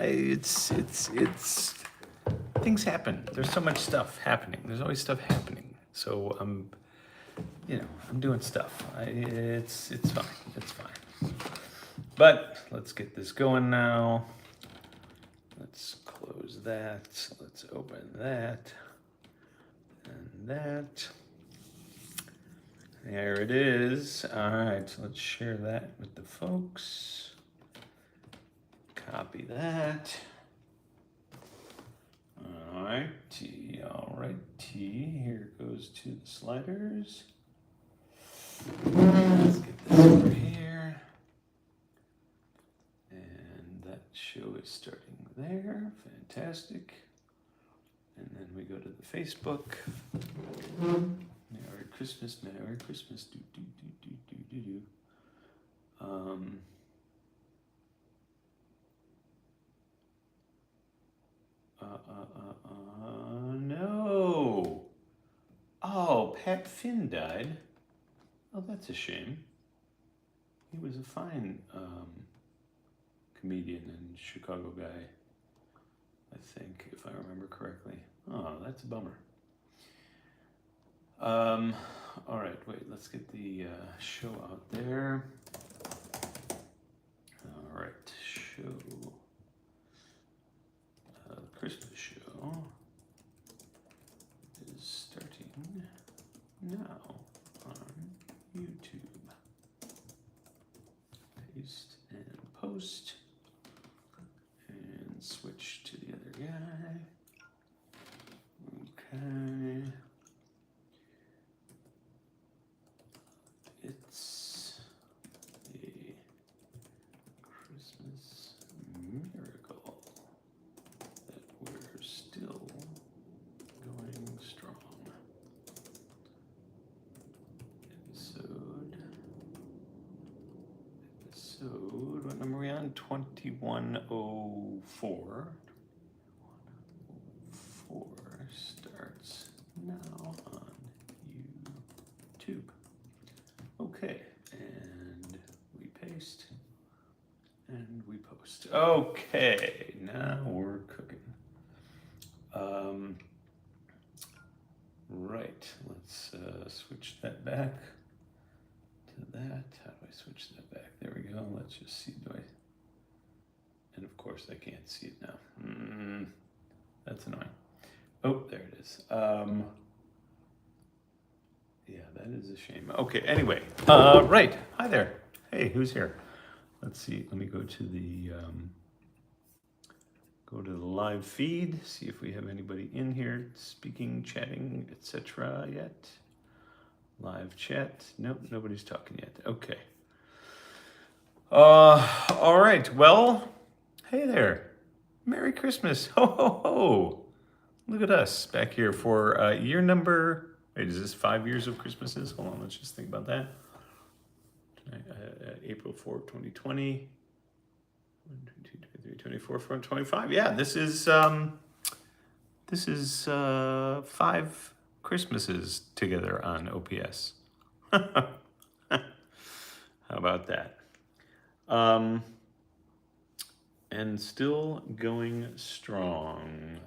it's things happen. There's so much stuff happening. There's always stuff happening. So I'm doing stuff. It's fine. It's fine. But let's get this going now. Let's close that. Let's open that and that. There it is. All right, so let's share that with the folks. Copy that. All righty. Here goes to the sliders. Let's get this over here. And that show is starting there. Fantastic. And then we go to the Facebook. Merry Christmas, Merry Christmas. Do. No. Oh, Pat Finn died. Oh, that's a shame. He was a fine comedian and Chicago guy, I think, if I remember correctly. Oh, that's a bummer. All right, wait, let's get the show out there. All right, show. Christmas show is starting now on YouTube. Paste and post and switch to the other guy. Okay. It's a Christmas miracle that we're still going strong. Episode, what number are we on? 2104. 2104 starts now on YouTube. Okay, and we paste and we post. Okay, now we're cooking. Right, let's switch that back to that. How do I switch that back? There we go. Let's just see. And of course, I can't see it now. That's annoying. Oh, there it is. Yeah, that is a shame. Okay, anyway. Right. Hi there. Hey, who's here? Let's see. Let me go to the live feed. See if we have anybody in here speaking, chatting, etc. yet. Live chat. Nope, nobody's talking yet. Okay. All right. Well, hey there. Merry Christmas. Ho, ho, ho. Look at us back here for year number. Wait, is this 5 years of Christmases? Hold on, let's just think about that. April 4, 2020. 1, 2, 3, 24, 4, 25. Yeah, this is 5 Christmases together on OPS. How about that? And still going strong.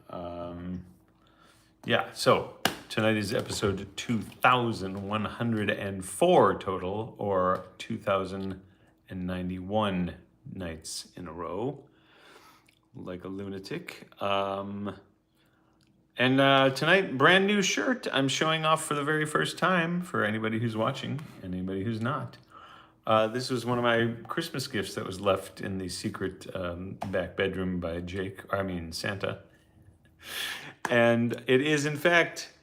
Yeah, so tonight is episode 2104 total, or 2091 nights in a row, like a lunatic. And tonight, brand new shirt I'm showing off for the very first time for anybody who's watching and anybody who's not. This was one of my Christmas gifts that was left in the secret back bedroom by Santa. And it is, in fact,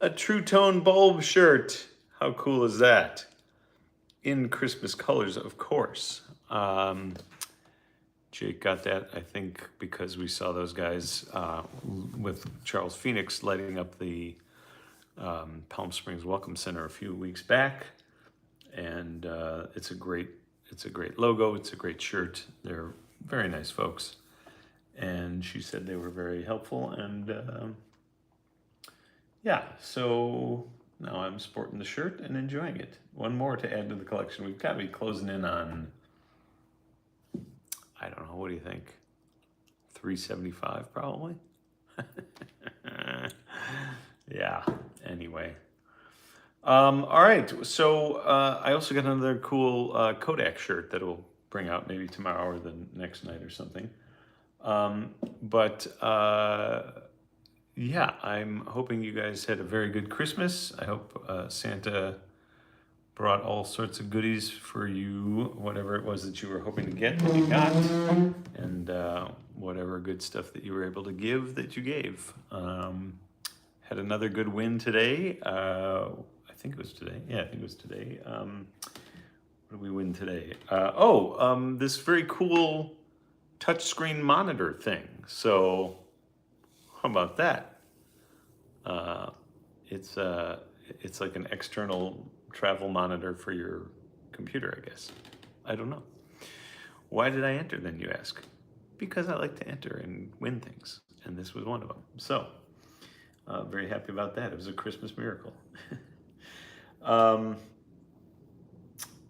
a True Tone bulb shirt. How cool is that? In Christmas colors, of course. Jake got that, I think, because we saw those guys with Charles Phoenix lighting up the Palm Springs Welcome Center a few weeks back. And it's a great logo. It's a great shirt. They're very nice folks. And she said they were very helpful. And yeah, so now I'm sporting the shirt and enjoying it. One more to add to the collection. We've got to be closing in on, I don't know, what do you think? $375 probably. Yeah, anyway. All right, so I also got another cool Kodak shirt that will bring out maybe tomorrow or the next night or something. But yeah, I'm hoping you guys had a very good Christmas. I hope Santa brought all sorts of goodies for you, whatever it was that you were hoping to get that you got, and whatever good stuff that you were able to give that you gave. Had another good win today. I think it was today. Yeah, I think it was today. What did we win today? This very cool touchscreen monitor thing. So how about that? It's like an external travel monitor for your computer, I guess. I don't know. Why did I enter then, you ask? Because I like to enter and win things, and this was one of them. So very happy about that. It was a Christmas miracle.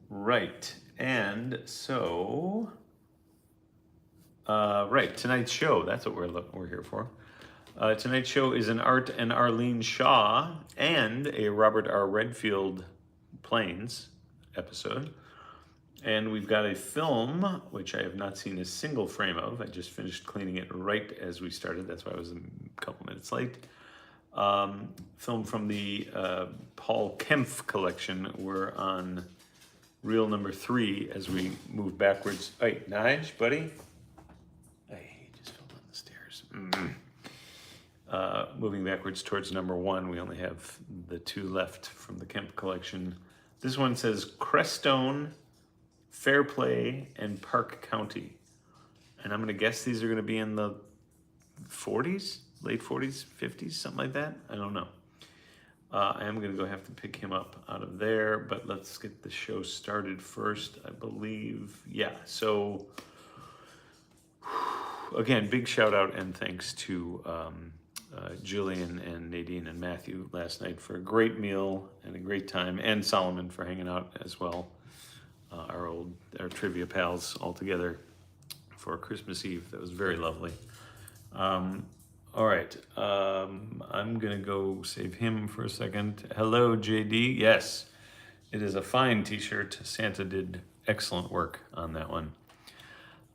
Right, and so right, tonight's show, that's what we're here for. Tonight's show is an Art and Arlene Shaw and a Robert R. Redfield Plains episode. And we've got a film, which I have not seen a single frame of. I just finished cleaning it right as we started. That's why I was a couple minutes late. Film from the Paul Kempf collection. We're on reel number 3 as we move backwards. Hey, Nige, buddy. Hey, he just fell down the stairs. Moving backwards towards number 1, we only have the 2 left from the Kemp collection. This one says Crestone, Fairplay, and Park County. And I'm going to guess these are going to be in the 40s, late 40s, 50s, something like that. I don't know. I am going to go have to pick him up out of there, but let's get the show started first, I believe. Yeah, so again, big shout out and thanks to Julian and Nadine and Matthew last night for a great meal and a great time, and Solomon for hanging out as well. Our trivia pals all together for Christmas Eve. That was very lovely. All right, I'm gonna go save him for a second. Hello, JD. Yes, it is a fine t-shirt. Santa did excellent work on that one.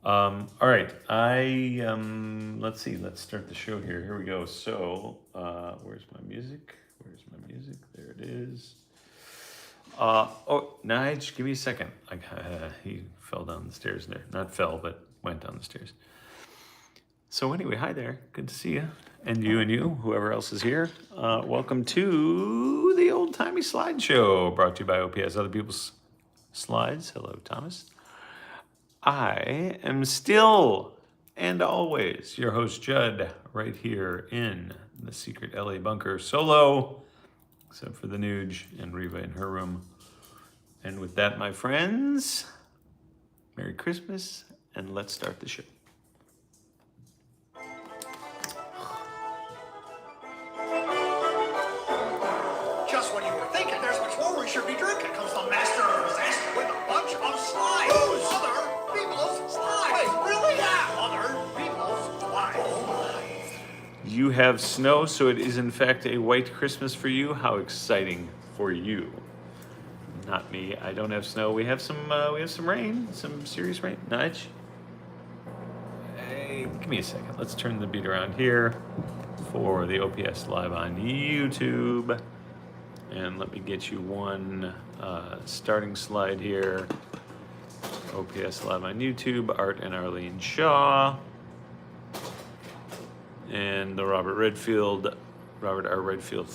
All right, let's see, let's start the show here. Here we go. So, where's my music? Where's my music? There it is. Nige, give me a second. He fell down the stairs there. Not fell, but went down the stairs. So anyway, hi there. Good to see you. And you, whoever else is here. Welcome to the Old-Timey Slideshow, brought to you by OPS Other People's Slides. Hello, Thomas. I am still and always your host, Judd, right here in the secret LA bunker, solo, except for the Nuge and Reva in her room. And with that, my friends, Merry Christmas, and let's start the show. Just when you were thinking there's much more we should be drinking, comes the master of disaster with a bunch of slides. Other people's slides. Wait, really? Yeah, other people's slides. You have snow, so it is in fact a white Christmas for you. How exciting for you. Not me. I don't have snow. We have some rain, some serious rain. Nudge. Hey, give me a second. Let's turn the beat around here for the OPS Live on YouTube. And let me get you one starting slide here. OPS Live on YouTube, Art and Arlene Shaw. And the Robert R. Redfield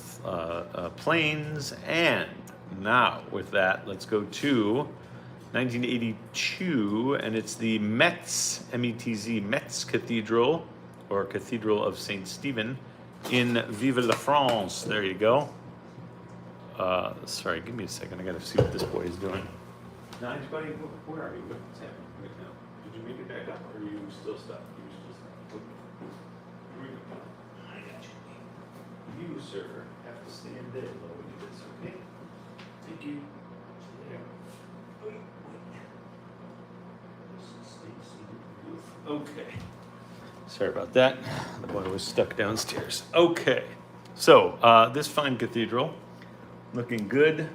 Plains. And now, with that, let's go to 1982, and it's the Metz, M-E-T-Z, Metz Cathedral, or Cathedral of St. Stephen, in Vive la France. There you go. Sorry, give me a second. I gotta see what this boy is doing. Nice, buddy. Where are you? What's happening right now? Did you make it back up, or are you still stuck? You're still stuck. Here we go. I got you. You, sir, have to stand there while we do this, okay? Thank you. There. Wait. Okay. Sorry about that. The boy was stuck downstairs. Okay, so this fine cathedral, looking good.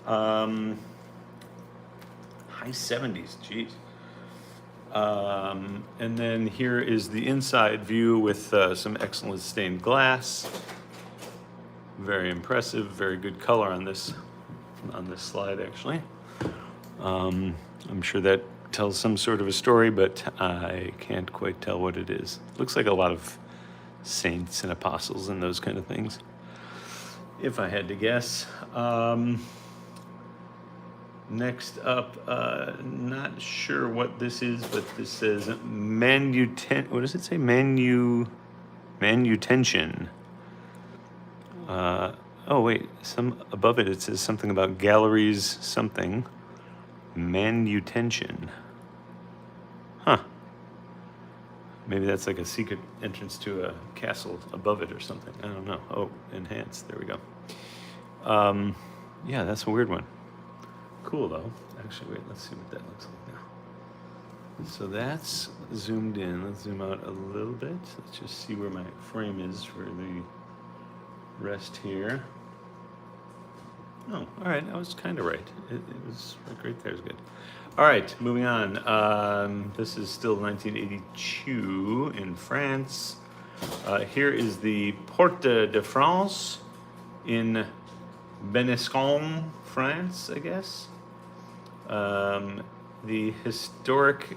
High 70s, geez. And then here is the inside view with some excellent stained glass. Very impressive, very good color on this slide actually. I'm sure that tells some sort of a story, but I can't quite tell what it is. Looks like a lot of saints and apostles and those kind of things, if I had to guess. Next up, not sure what this is, but this says what does it say? Manutention. Oh wait, above it says something about galleries something. Manutention. Huh. Maybe that's like a secret entrance to a castle above it or something. I don't know. Oh, enhanced. There we go. Yeah, that's a weird one. Cool though. Actually, wait, let's see what that looks like now. So that's zoomed in. Let's zoom out a little bit. Let's just see where my frame is for the rest here. Oh, all right. I was kind of right. It was right there is good. All right, moving on. This is still 1982 in France. Here is the Porte de France in Benescombe, France, I guess. The historic,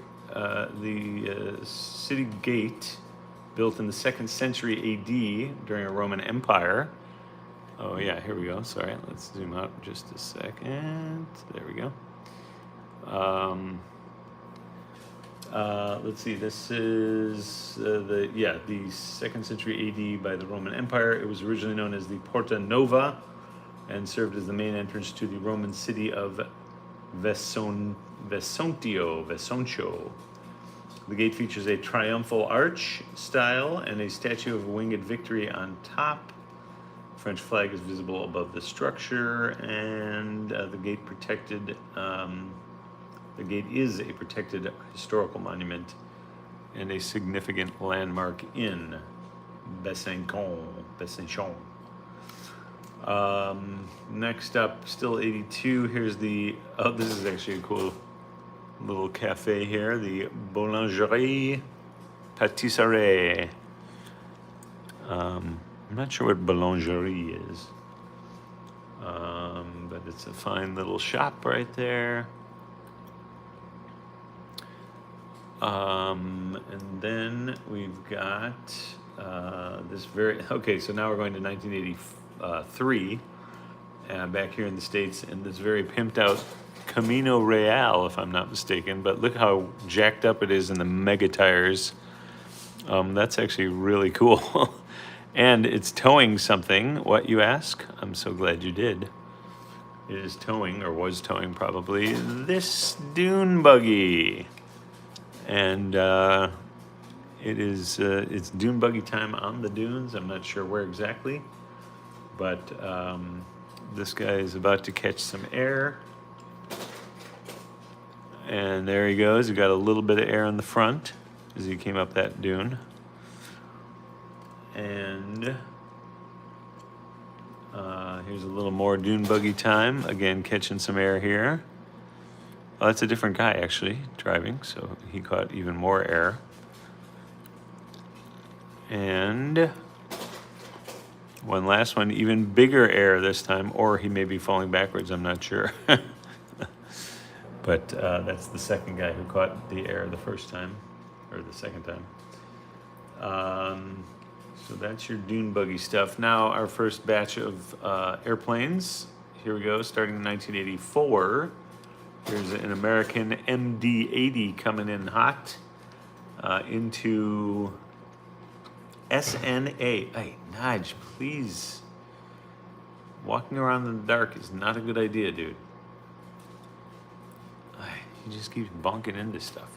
city gate built in the 2nd century AD during a Roman Empire. Oh yeah, here we go. Sorry, let's zoom out just a second. There we go. Let's see. This is the 2nd century AD by the Roman Empire. It was originally known as the Porta Nova, and served as the main entrance to the Roman city of Vesontio. The gate features a triumphal arch style and a statue of winged victory on top. French flag is visible above the structure, and the gate is a protected historical monument and a significant landmark in Besançon. Next up, still 82. Here's this is actually a cool little cafe here, the Boulangerie Pâtisserie. I'm not sure what boulangerie is, but it's a fine little shop right there. And then we've got so now we're going to 1983, back here in the States, and this very pimped out Camino Real, if I'm not mistaken, but look how jacked up it is in the mega tires. That's actually really cool. And it's towing something. What, you ask? I'm so glad you did. It is towing, or was towing probably, this dune buggy. And it's dune buggy time on the dunes. I'm not sure where exactly, but this guy is about to catch some air. And there he goes. He got a little bit of air in the front as he came up that dune. And here's a little more dune buggy time. Again, catching some air here. Oh, that's a different guy, actually, driving, so he caught even more air. And one last one, even bigger air this time, or he may be falling backwards, I'm not sure. But that's the second guy who caught the air the first time, or the second time. So that's your dune buggy stuff. Now our first batch of airplanes. Here we go, starting in 1984. Here's an American MD-80 coming in hot into SNA. Hey, Naj, please. Walking around in the dark is not a good idea, dude. He just keeps bonking into stuff.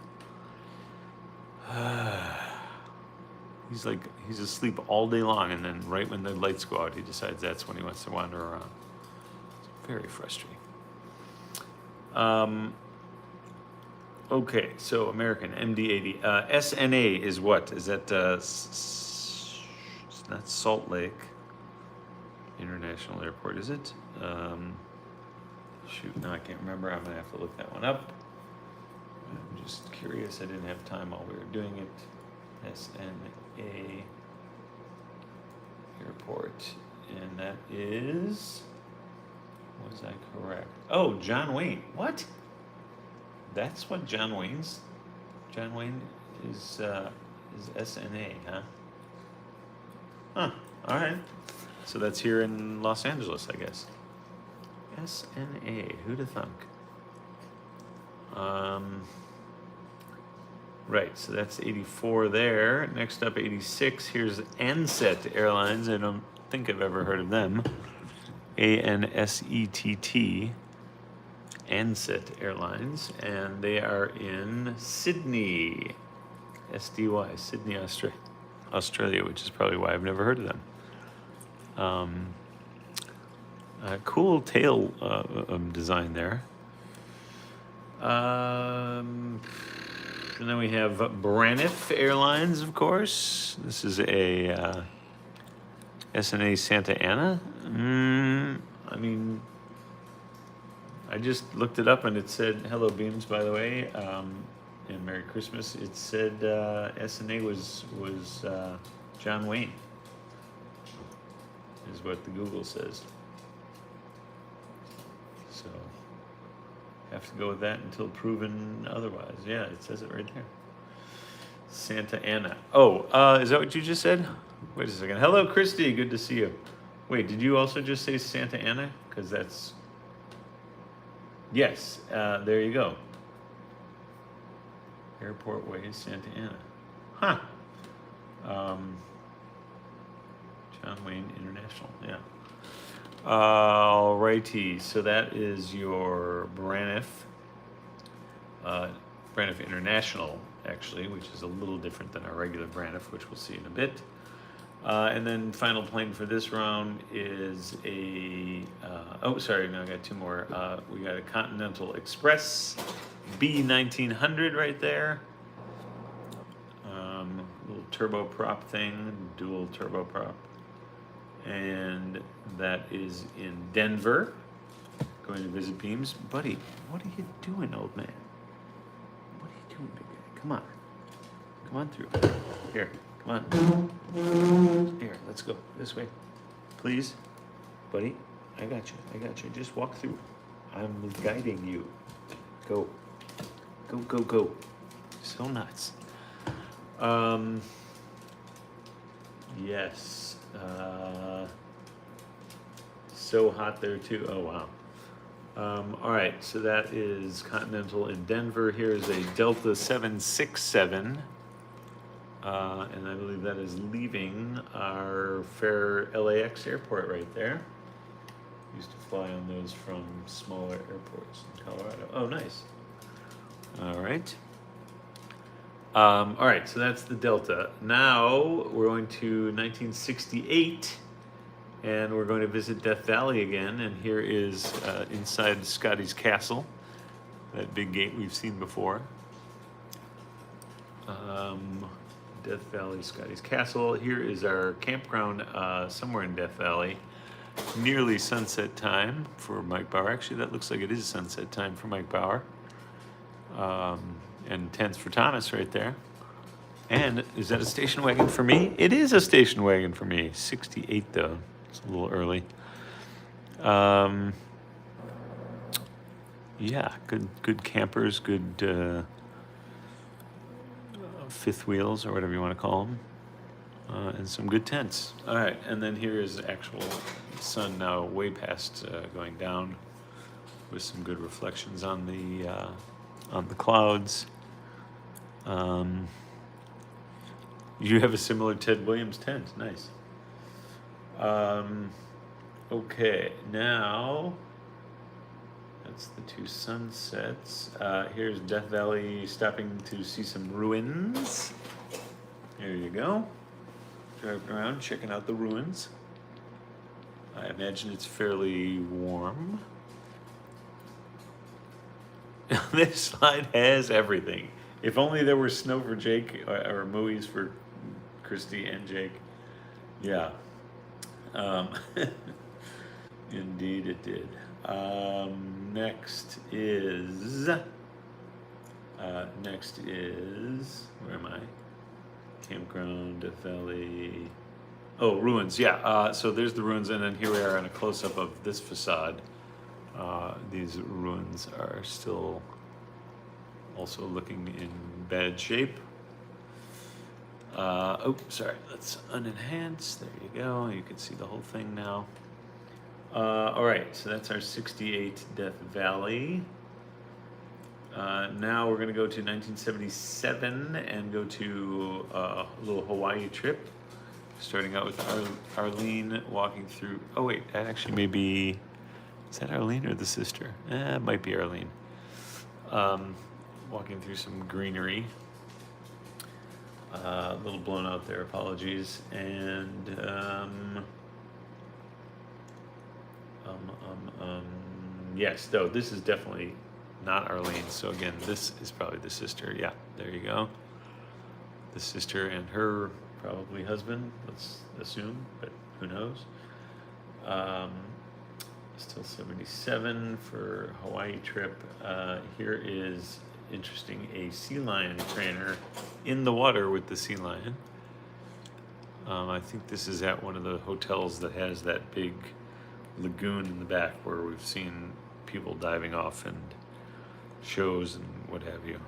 He's asleep all day long, and then right when the lights go out, he decides that's when he wants to wander around. It's very frustrating. Okay, so American MD-80. SNA is what? Is that it's not Salt Lake International Airport, is it? Shoot, no, I can't remember. I'm gonna have to look that one up. I'm just curious. I didn't have time while we were doing it. SNA Airport, and that is. Was I correct? Oh, John Wayne. What? That's what John Wayne is SNA, huh? Huh. All right. So that's here in Los Angeles, I guess. SNA. Who'd have thunk? Right. So that's 84 there. Next up, 86. Here's Ansett Airlines. I don't think I've ever heard of them. ANSETT. Ansett Airlines, and they are in Sydney, SDY, Sydney, Australia, which is probably why I've never heard of them. Cool tail design there. And then we have Braniff Airlines, of course. This is a SNA Santa Ana. I mean, I just looked it up and it said, hello Beams, by the way, and Merry Christmas. It said SNA was John Wayne, is what the Google says. So, have to go with that until proven otherwise. Yeah, it says it right there. Santa Ana. Oh, is that what you just said? Wait a second. Hello, Christy. Good to see you. Wait, did you also just say Santa Ana? Because that's... Yes, there you go. Airport Way, Santa Ana. Huh. John Wayne International, yeah. Alrighty, so that is your Braniff. Braniff International, actually, which is a little different than our regular Braniff, which we'll see in a bit. And then final plane for this round is a, oh, sorry, no, I got two more. We got a Continental Express B1900 right there. Little turboprop thing, dual turboprop. And that is in Denver. Going to visit Beams. Buddy, what are you doing, old man? What are you doing, big guy? Come on. Come on through. Here, come on. Here, let's go. This way. Please. Buddy, I got you. I got you. Just walk through. I'm guiding you. Go. Go, go, go. So nuts. Yes. So hot there too. Oh wow. All right, so that is Continental in Denver. Here is a Delta 767, and I believe that is leaving our fair LAX airport right there. Used to fly on those from smaller airports in Colorado. Oh, nice. All right. All right, so that's the Delta. Now we're going to 1968, and we're going to visit Death Valley again. And here is inside Scotty's Castle, that big gate we've seen before. Death Valley, Scotty's Castle. Here is our campground somewhere in Death Valley. Nearly sunset time for Mike Bauer. Actually, that looks like it is sunset time for Mike Bauer. And tents for Thomas right there. And is that a station wagon for me? It is a station wagon for me. 68 though. It's a little early. Yeah, good campers, good fifth wheels or whatever you want to call them. And some good tents. All right, and then here is actual sun now way past going down with some good reflections on the clouds. You have a similar Ted Williams tent. Nice. Okay, now that's the two sunsets. Here's Death Valley, stopping to see some ruins. There you go. Driving around, checking out the ruins. I imagine it's fairly warm. This slide has everything. If only there were snow for Jake or movies for Christy and Jake. Yeah. Um, Indeed, it did. Next is where am I? Campground Valley. Oh, ruins. Yeah. So there's the ruins, and then here we are in a close-up of this facade. These ruins are still also looking in bad shape. Oh, sorry. Let's unenhance. There you go. You can see the whole thing now. All right. So that's our 68 Death Valley. Now we're going to go to 1977 and go to a little Hawaii trip. Starting out with Arlene walking through. Oh, wait. That actually may be. Is that Arlene or the sister? It might be Arlene. Walking through some greenery. A little blown out there, apologies. And yes, no, this is definitely not Arlene. So again, this is probably the sister. Yeah, there you go. The sister and her probably husband, let's assume, but who knows. Still 77 for Hawaii trip. Here is interesting, a sea lion trainer in the water with the sea lion. I think this is at one of the hotels that has that big lagoon in the back where we've seen people diving off and shows and what have you.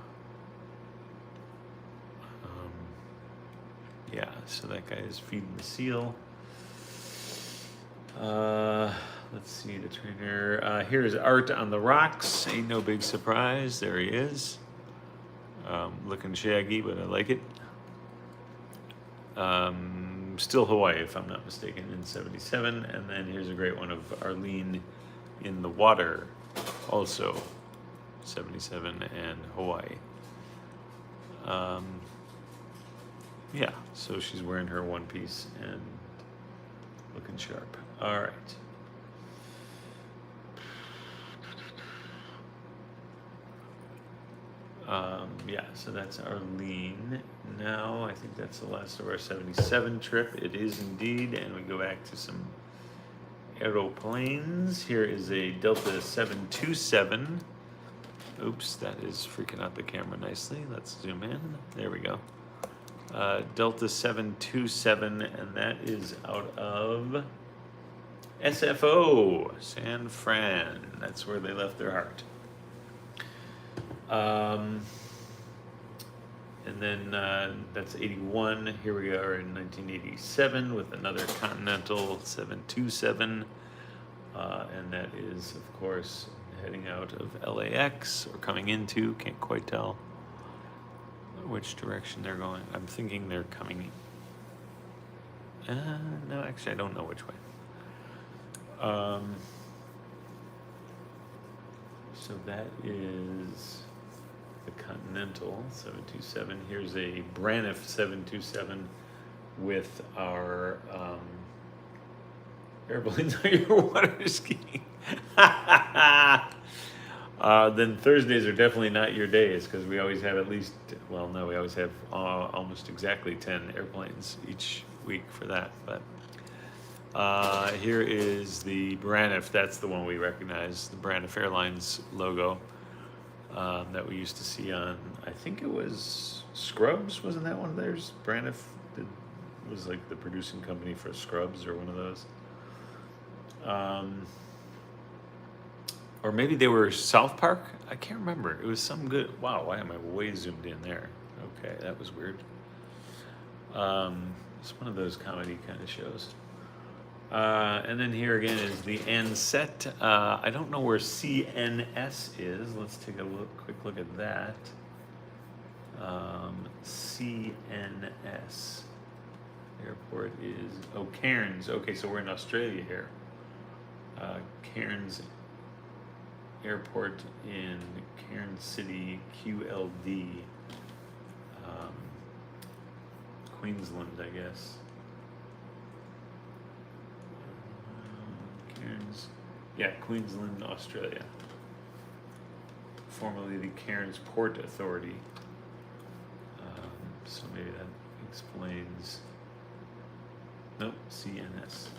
Yeah, so that guy is feeding the seal. Let's see, the trainer. Here's Art on the rocks. Ain't no big surprise. There he is. Looking shaggy, but I like it. Still Hawaii, if I'm not mistaken, in 77. And then here's a great one of Arlene in the water, also 77 and Hawaii. Yeah, so she's wearing her one piece and looking sharp. All right. Yeah, so that's Arlene. Now, I think that's the last of our 77 trip. It is indeed, and we go back to some aeroplanes. Here is a Delta 727. Oops, that is freaking out the camera nicely. Let's zoom in. There we go. Delta 727, and that is out of SFO, San Fran. That's where they left their heart. And then that's 81. Here we are in 1987 with another Continental 727. And that is, of course, heading out of LAX or coming into, can't quite tell which direction they're going. I'm thinking they're coming. No, actually, I don't know which way. So that is the Continental 727. Here's a Braniff 727 with our airplanes on your water skiing. Then Thursdays are definitely not your days because we always have at least, well, no, we always have almost exactly 10 airplanes each week for that. But here is the Braniff. That's the one we recognize, the Braniff Airlines logo that we used to see on, I think it was Scrubs, wasn't that one of theirs? Braniff was like the producing company for Scrubs or one of those. Or maybe they were South Park? I can't remember. It was some good, wow, why am I way zoomed in there? Okay, that was weird. It's one of those comedy kind of shows. And then here again is the Ansett. I don't know where CNS is. Let's take a quick look at that. CNS. Airport is, oh, Cairns. Okay, so we're in Australia here. Cairns Airport in Cairns City, QLD. Queensland, I guess. Cairns, yeah, Queensland, Australia. formerly the Cairns Port Authority. So maybe that explains. Nope, CNS.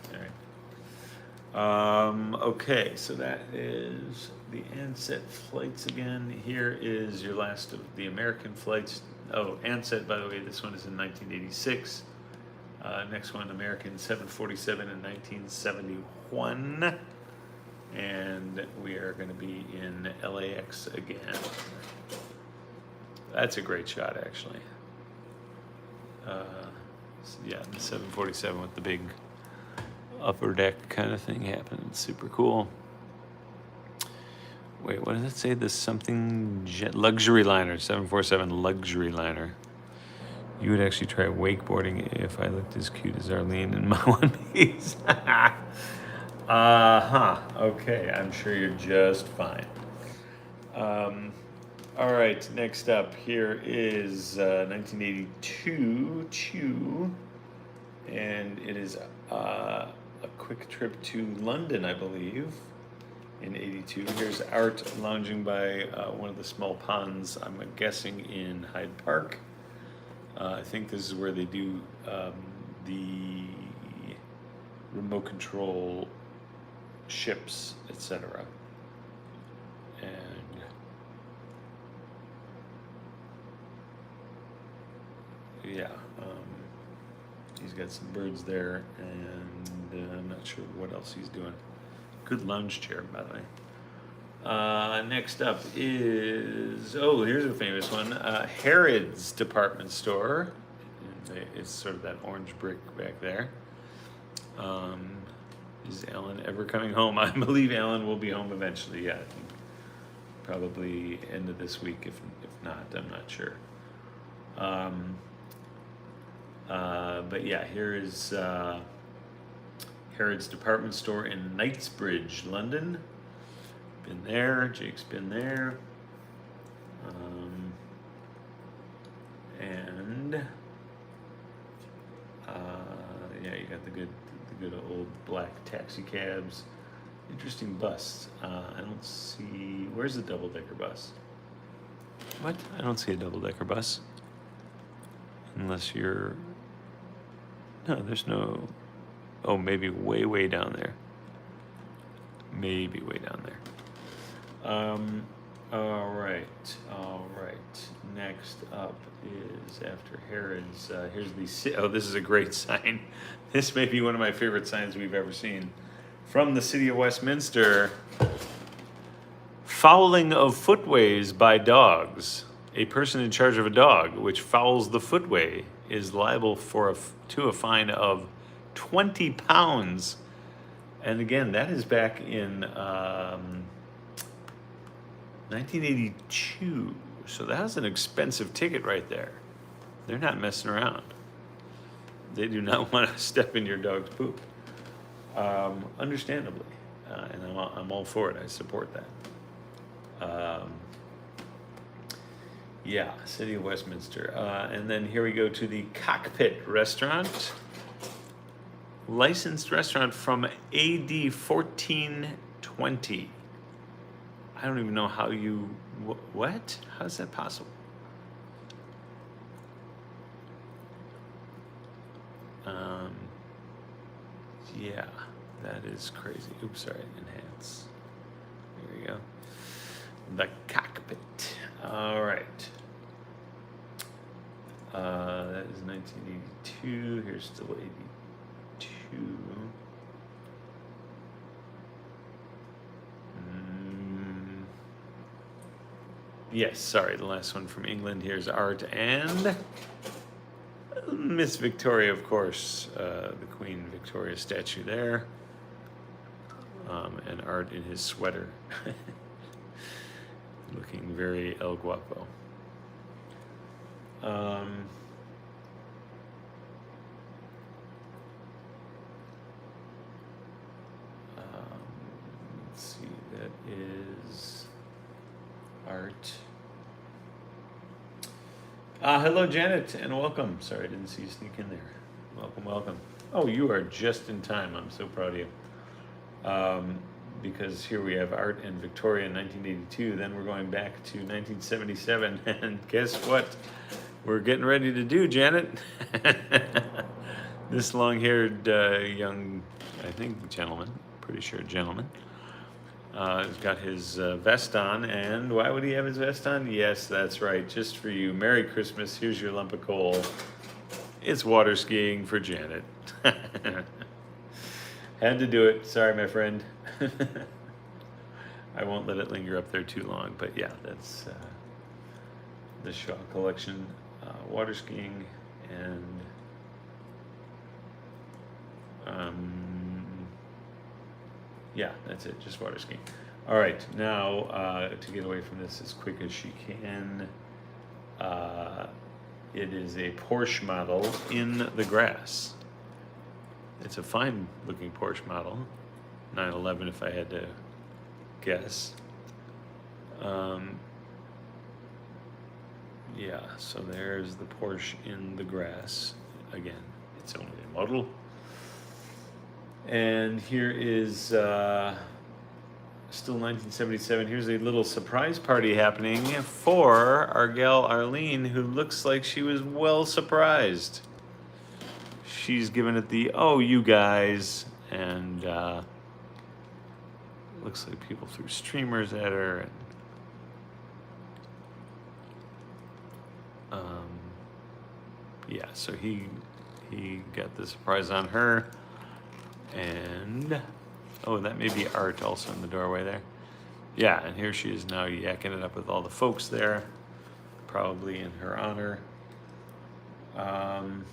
All right. Okay, so that is the Ansett flights again. Here is your last of the American flights. Oh, Ansett, by the way, this one is in 1986. Next one, American 747 in 1971. And we are going to be in LAX again. That's a great shot, actually. Yeah, the 747 with the big upper deck kind of thing happening. Super cool. Wait, what does it say? This something luxury liner, 747 luxury liner. You would actually try wakeboarding if I looked as cute as Arlene in my one piece. Okay, I'm sure you're just fine. All right, next up here is 1982 Chew, and it is a quick trip to London, I believe, in 82. Here's Art lounging by one of the small ponds, I'm guessing in Hyde Park. I think this is where they do the remote control ships, etc. And yeah, he's got some birds there, and I'm not sure what else he's doing. Good lounge chair, by the way. Next up is, here's a famous one, Harrods department store. It's sort of that orange brick back there. Is Alan ever coming home? I believe Alan will be home eventually, yeah. I think probably end of this week, if not, I'm not sure. But yeah, here is Harrods department store in Knightsbridge, London. Been there, Jake's been there. Yeah, you got the good old black taxi cabs. Interesting bus. I don't see, where's the double-decker bus? What? I don't see a double-decker bus. Unless you're, no, there's no, oh, maybe way down there. Maybe way down there. All right. Next up is after Harrods. Here's the, this is a great sign. This may be one of my favorite signs we've ever seen. From the city of Westminster, fouling of footways by dogs. A person in charge of a dog which fouls the footway is liable to a fine of £20. And again, that is back in 1982. So that was an expensive ticket right there. They're not messing around. They do not want to step in your dog's poop. Understandably. And I'm all for it. I support that. Yeah, City of Westminster. And then here we go to the Cockpit Restaurant. Licensed restaurant from AD 1420. I don't even know how you, what? How is that possible? Yeah, that is crazy. Oops, sorry, enhance. There we go. The Cockpit. All right. That is 1982. Here's still 82. Yes, sorry, the last one from England. Here's Art and Miss Victoria, of course, the Queen Victoria statue there, and Art in his sweater, looking very El Guapo. Let's see, that is Art. Hello, Janet, and welcome. Sorry, I didn't see you sneak in there. Welcome. Oh, you are just in time. I'm so proud of you. because here we have art in Victoria in 1982. Then we're going back to 1977, and guess what? We're getting ready to do, Janet. This long-haired young, I think, gentleman, pretty sure gentleman, has got his vest on, and why would he have his vest on? Yes, that's right, just for you. Merry Christmas, here's your lump of coal. It's water skiing for Janet. Had to do it, sorry my friend. I won't let it linger up there too long, but yeah, that's the Shaw collection, water skiing, and yeah, that's it, just water skiing. All right, now to get away from this as quick as she can, it is a Porsche model in the grass. It's a fine looking Porsche model, 911 if I had to guess. Yeah, so there's the Porsche in the grass. Again, it's only a model. And here is still 1977. Here's a little surprise party happening for our gal Arlene, who looks like she was well surprised. She's giving it the, oh, you guys, and looks like people threw streamers at her. And, yeah, so he got the surprise on her. And, oh, that may be Art also in the doorway there. Yeah, and here she is now yakking it up with all the folks there, probably in her honor. And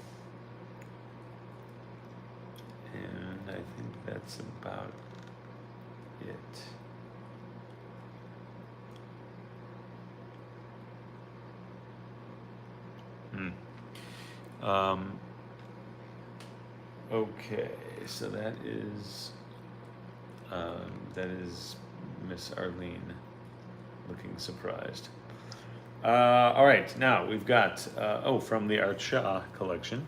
I think that's about it. Okay, so that is Miss Arlene looking surprised. All right, now we've got from the Art Shaw collection.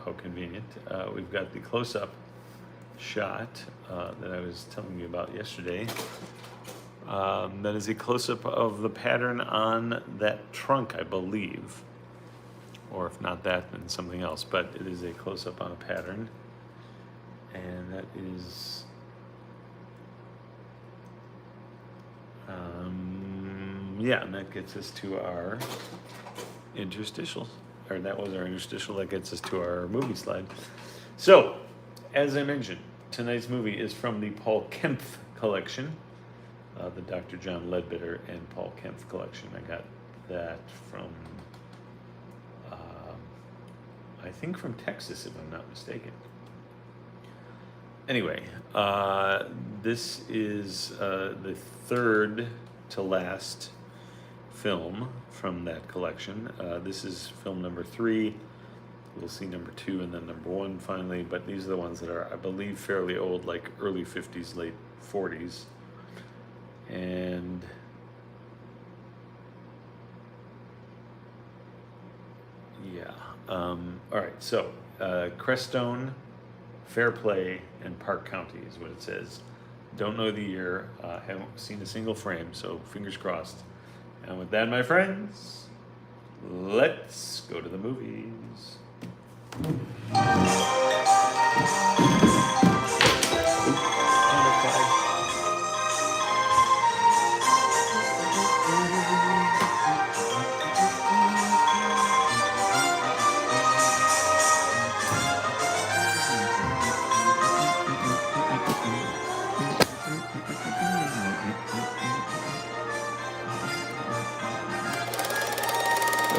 How convenient. We've got the close-up shot that I was telling you about yesterday. That is a close-up of the pattern on that trunk, I believe. Or if not that, then something else. But it is a close-up on a pattern. And that is... yeah, and that gets us to our interstitials. Or that was our interstitial. That gets us to our movie slide. So, as I mentioned, tonight's movie is from the Paul Kempf collection. The Dr. John Ledbetter and Paul Kempf collection. I got that from... I think from Texas, if I'm not mistaken. Anyway, this is the third to last film from that collection. This is film number 3. We'll see number 2 and then number 1 finally, but these are the ones that are, I believe, fairly old, like early 50s, late 40s. And yeah. All right, so Crestone, Fair Play, and Park County is what it says. Don't know the year, haven't seen a single frame, so fingers crossed. And with that, my friends, let's go to the movies.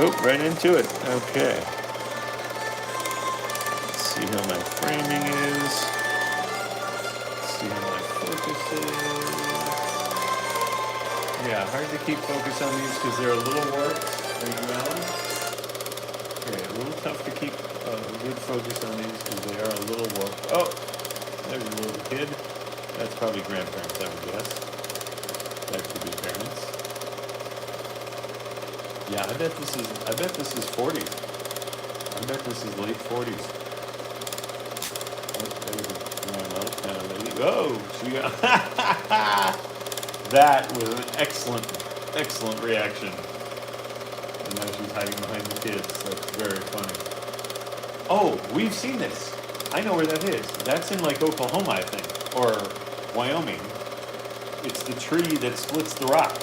Oh, right into it. Okay. Let's see how my framing is. Let's see how my focus is. Yeah, hard to keep focus on these because they're a little warped right now. Okay, a little tough to keep good focus on these because they are a little warped. Oh, there's a little kid. That's probably grandparents, I would guess. That could be parents. Yeah, I bet this is 40s. I bet this is late 40s. Oh, there's a grandma kind of lady. Oh, she got that was an excellent, excellent reaction. And now she's hiding behind the kids. That's very funny. Oh, we've seen this. I know where that is. That's in like Oklahoma, I think, or Wyoming. It's the tree that splits the rock.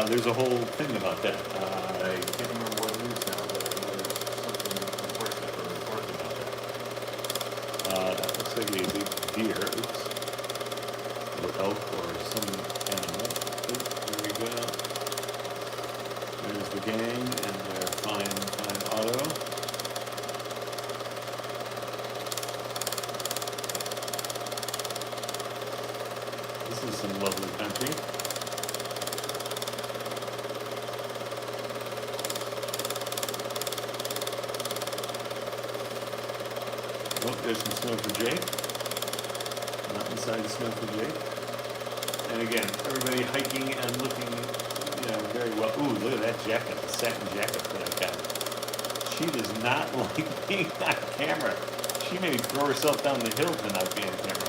There's a whole thing about that. I can't remember what it is now, but I know there's something unfortunate or important about that. That looks like a big deer. Oops. Or elk or some animal. Oops, there we go. There's the gang and their fine auto. This is some lovely country. Oh, there's some snow for Jake. Mountainside snow for Jake. And again, everybody hiking and looking, very well. Ooh, look at that jacket, the satin jacket that I got. She does not like being on camera. She may throw herself down the hill to not be on camera.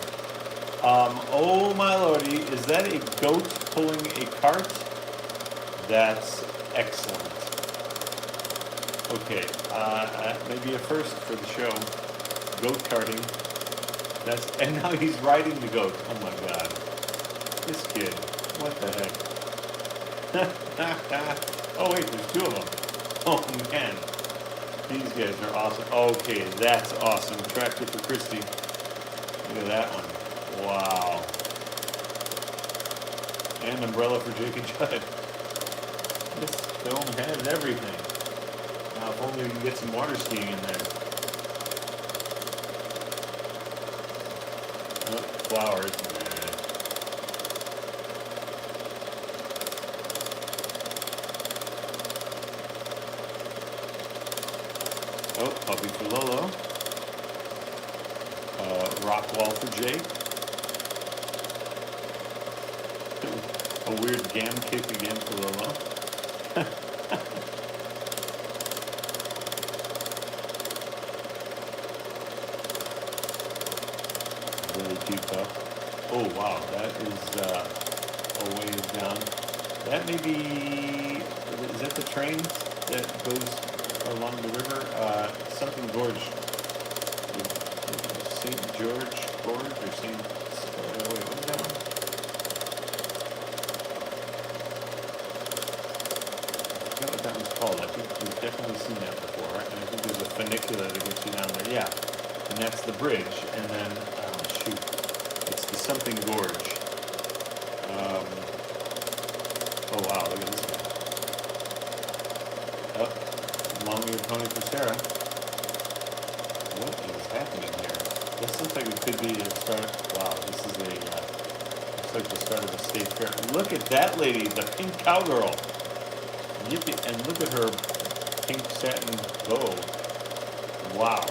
Oh my lordy, is that a goat pulling a cart? That's excellent. Okay, maybe a first for the show. Goat karting. And now he's riding the goat. Oh my god. This kid. What the heck? Oh wait, there's two of them. Oh man. These guys are awesome. Okay, that's awesome. Tractor for Christy. Look at that one. Wow. And umbrella for Jake and Judd. This film has everything. Now if only we can get some water skiing in there. Oh, flowers. Oh, puppy for Lolo. Rock wall for Jake. A weird gam kick again for Lolo. Really cute though. Oh wow, that is a ways down. That may be, is that the train that goes along the river? Something gorge. St. George Gorge or St. Wait, what is that one? I forgot what that one's called. I think we've definitely seen that before. And I think there's a funicular that gets you down there. Yeah. And that's the bridge. And then, shoot, it's the something gorge. Oh wow, look at this guy. Oh, long-eared pony for Sarah. What is happening here? This looks like it could be a start. Wow, this is looks like the start of a state fair. Look at that lady, the pink cowgirl. Yippee, and look at her pink satin bow. Wow.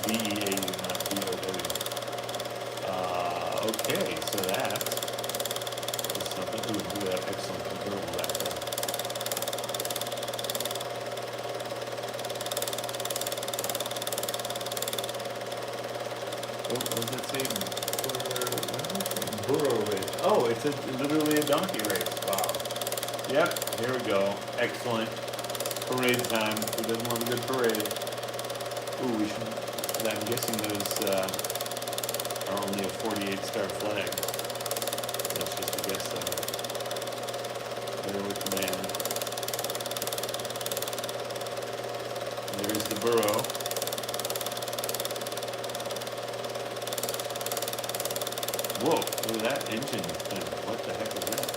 B-E-A-U, not B-O-W. Okay, so that is something. Ooh, look at that excellent convertible back there. What does it say? Burro race. Oh, it's literally a donkey race. Wow. Yep, here we go. Excellent. Parade time. Who doesn't love a good parade? Ooh, we should. I'm guessing those are only a 48-star flag. That's just a guess, though. There with the band. There's the burro. Whoa, look at that engine thing. What the heck is that?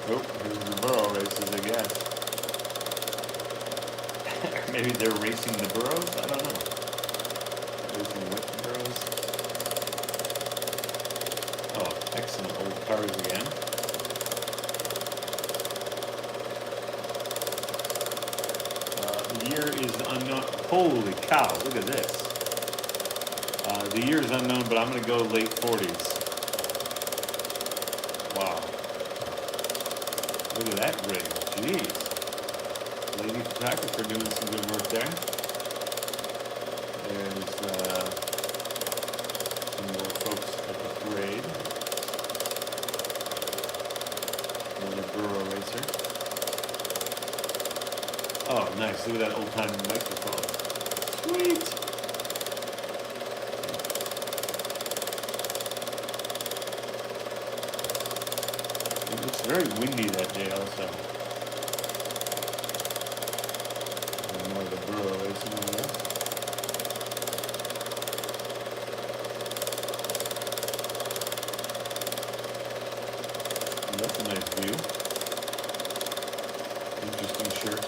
Oh, here's the burro races, I guess. Maybe they're racing the burros? I don't know. Racing with the burros? Oh, excellent old cars again. is unknown. Holy cow, look at this. The year is unknown, but I'm going to go late 40s. Wow. Look at that rig. Jeez. Lady photographer doing some good work there. There's some more folks at the parade. Another Burrow racer. Oh, nice. Look at that old-timey microphone. Sweet. It looks very windy that day also. And more of the Burrow racing over there. And that's a nice view. Interesting shirt.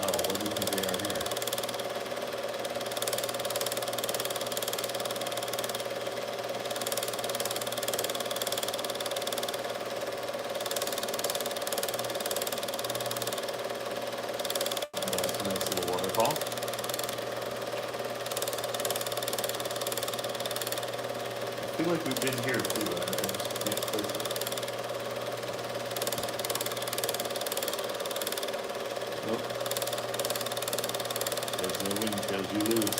Oh, what do you think they are here? Oh, that's a nice little waterfall. I feel like we've been here too. I just can't place it. Nope. There's no wind tails, you lose.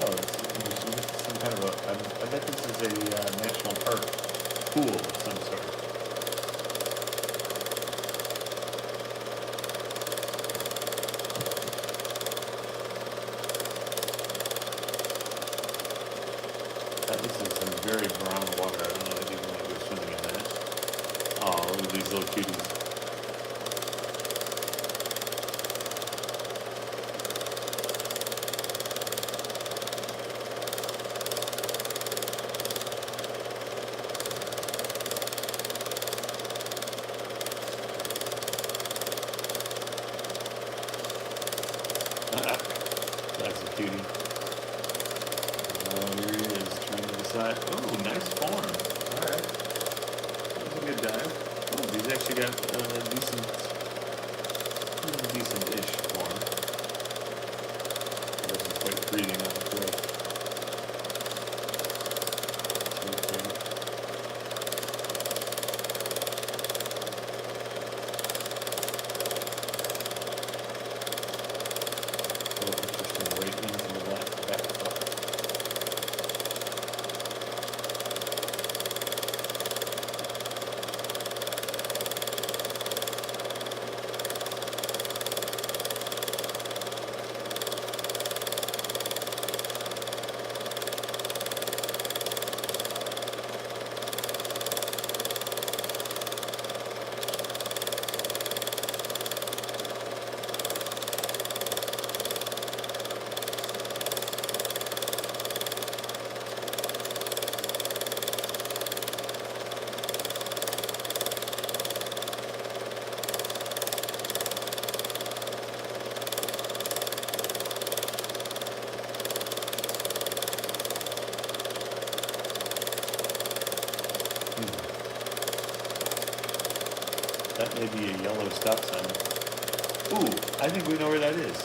Oh, that's interesting. This is some kind of a, I bet this is a national park pool of some sort. This is some very brown water. I don't know if you want to go swimming in that. Oh, look at these little cuties. That's a cutie. Here he is, trying to decide. Oh, nice form. Alright. That was a good dive. Oh, he's actually got decent-ish form. He wasn't quite breathing on the cliff. Okay. So interesting, right into the back foot. That may be a yellow stop sign. Ooh, I think we know where that is.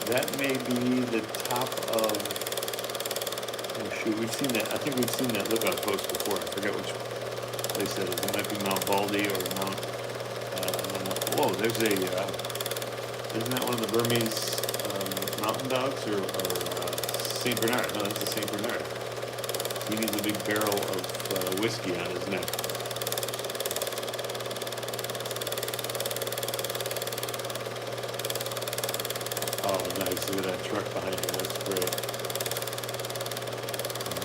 That may be the top of... Oh shoot, we've seen that. I think we've seen that lookout post before. I forget which place that is. It might be Mount Baldy or Mount... whoa, there's a... isn't that one of the Burmese mountain dogs or St. Bernard? No, that's the St. Bernard. He needs a big barrel of whiskey on his neck. Oh, nice. Look at that truck behind you. That's great.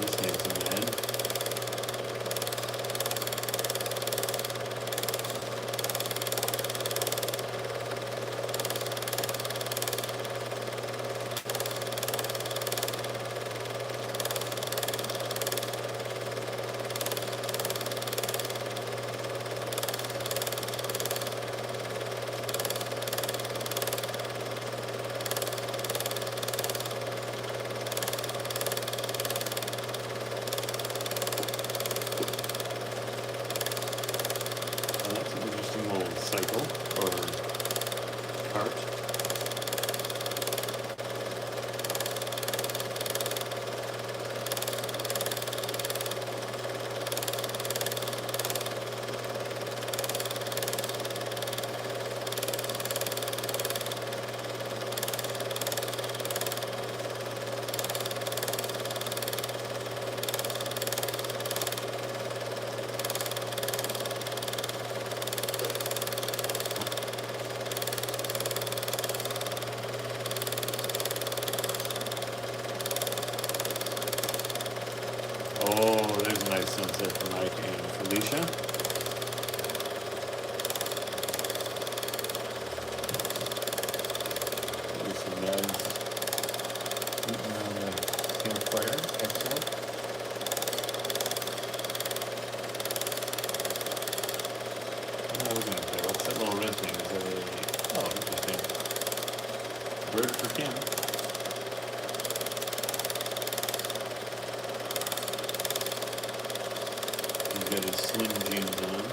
this handsome man. Well, that's an interesting little cycle or cart. Oh, there's a nice sunset for Mike and Felicia. There's some guys eating on the campfire. Excellent. What am I looking at there? What's that little red thing? Is that a... Oh, interesting. Bird for Kim. He's got his slim jeans on.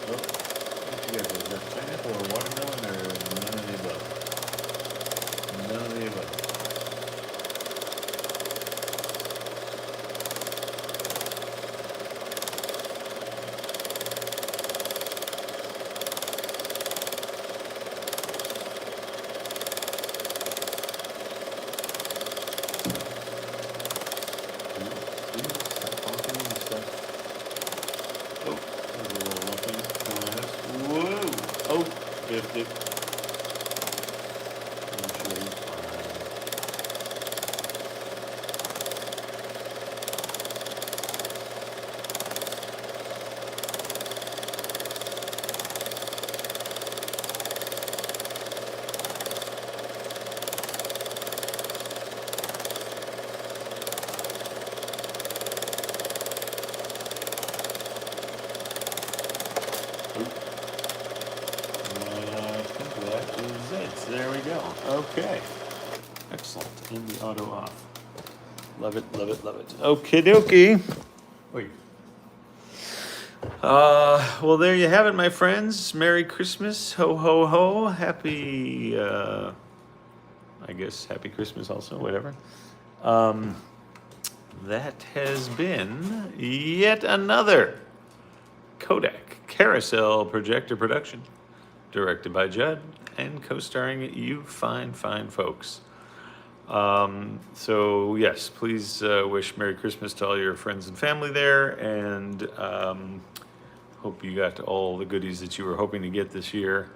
Oh, what you guys, is that pineapple or watermelon or none of the above? None of the above. Stop honking and stuff. Oh, there's a little nothing coming at us. Whoa! Oh, biffed it. I'm sure he's fine. I think that is it. There we go. Okay. Excellent. In the auto off. Love it, love it, love it. Okie dokie. Wait. Well, there you have it, my friends. Merry Christmas. Ho, ho, ho. Happy, I guess, Happy Christmas also, whatever. That has been yet another Kodak Carousel Projector production, directed by Judd and co-starring you fine, fine folks. So yes, please wish Merry Christmas to all your friends and family there, and hope you got all the goodies that you were hoping to get this year.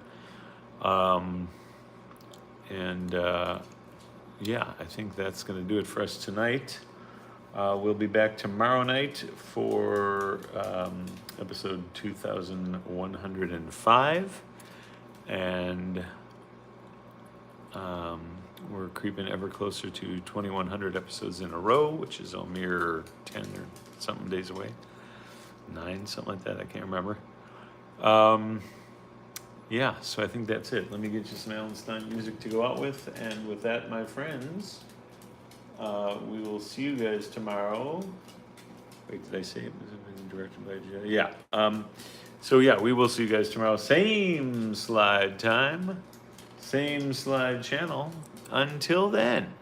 Yeah, I think that's going to do it for us tonight. We'll be back tomorrow night for episode 2105, and we're creeping ever closer to 2100 episodes in a row, which is a mere 10 or something days away. 9, something like that, I can't remember. yeah, so I think that's it. Let me get you some Alan Stein music to go out with. And with that, my friends, we will see you guys tomorrow. Wait, did I say it was directed by Jay? Yeah. So yeah, we will see you guys tomorrow. Same slide time, same slide channel. Until then,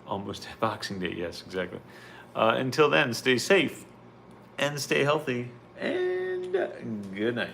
almost Boxing Day. Yes, exactly. Until then, stay safe and stay healthy. And good night.